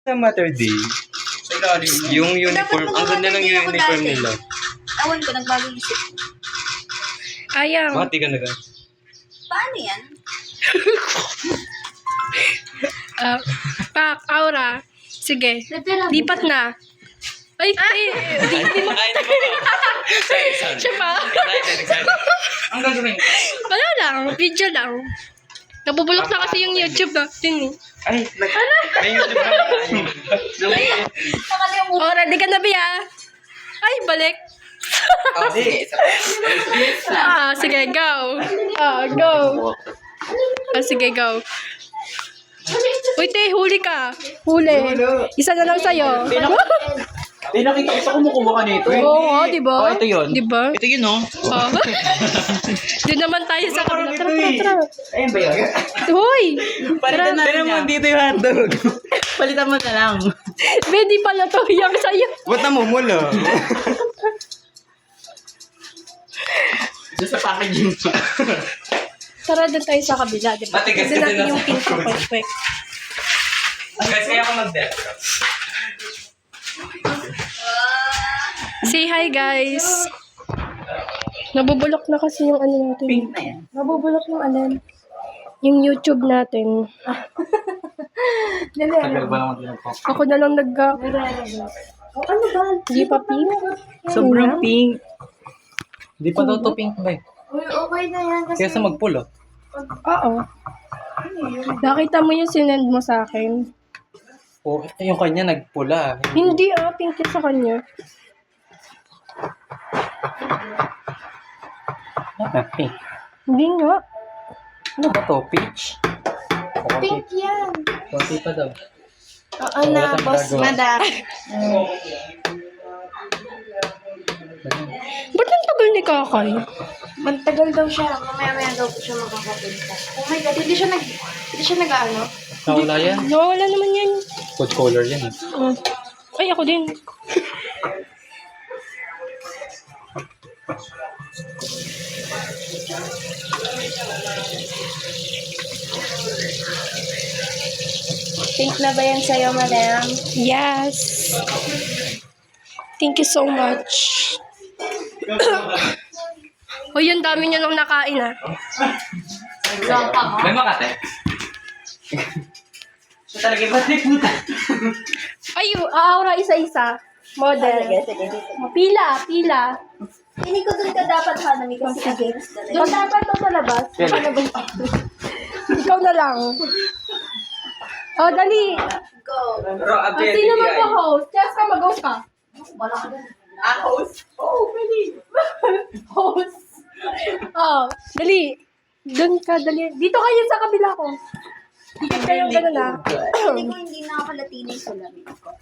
Sa Matter Day, yung uniform, ang ganda ng uniform nila. Awan ko, nagbago isip. Ayang. Bakit di ka naga? Paano yan? Pak, Aura. Sige. Lipat na. Ay, Ay, di ba? Sorry. siya pa. Excited. Ang gagawin. Wala lang, video lang. Nabubulok na kasi yung YouTube natin eh. Ay, may YouTube na tayo. Nakalimutan. Oh, ready ka na, Bia? Ay, balik. Sige, go. Go. Sige, go. Uy, te, huli ka. Huli. Isa na lang sa'yo. Eh, nakikita ko kumukuha ka nito. Oo, di ba? Oh, ito yun. Di ba? Ito yun, no? Oh. Doon naman tayo sa kabila. Tara. Ayun ba yun? Hoy! Palitan na rin yan. dito yung hotdog. Palitan mo na lang. Hindi pala to yung sa'yo. Ba't namumula? Doon sa packaging mo. Tara doon tayo sa kabila, di ba? Matigas Doon ka natin din yung na- pink na quick. Guys, kaya ako mag-death. Say hi, guys. Nabubulok na kasi yung ano natin. Pink na yan. Nabubulok yung alin. Yung YouTube natin. Tagal ba naman din ako? Ako na lang Ano ba? Hindi pa pink. Sobrang pink. Hindi pa daw to pink ba eh. Uy, okay na yan kasi... Kaya sa magpulo. Oo. Nakita mo yung sinend mo sa akin. O, yung kanya nagpula. Hindi pink yun sa kanya. Pink. Hindi nga. Ano ba to? Peach? Pink yan. Konti pa daw. Oo na, boss madam. Ba't ang tagal ni Kakay? Magtagal daw siya. Mamaya-maya daw po siya makakapunta. Oh my God, hindi siya nag-ano? Nawala yan. Nawawala naman yan. Food color yan eh. Ay, ako din. Pink na ba yan sa'yo, madam? Yes. Thank you so much. Hoy, yung dami niyo nung nakain May makate? So talaga ba? Ay, aura isa-isa. Model. Pila. Hindi ko dun ka dapat hanami kasi against the Doon dapat to sa labas. Ikaw na lang. Oh, dali. Go. Sino mag-host? Chess ka, mag-host ka. Wala ka dun. host? Oh, pwede. Host. Oh, dali. Doon ka, dali. Dito kayo sa kabila ko. Dito kayong gano'n Hindi ko hindi nakakalatino yung salamin ko.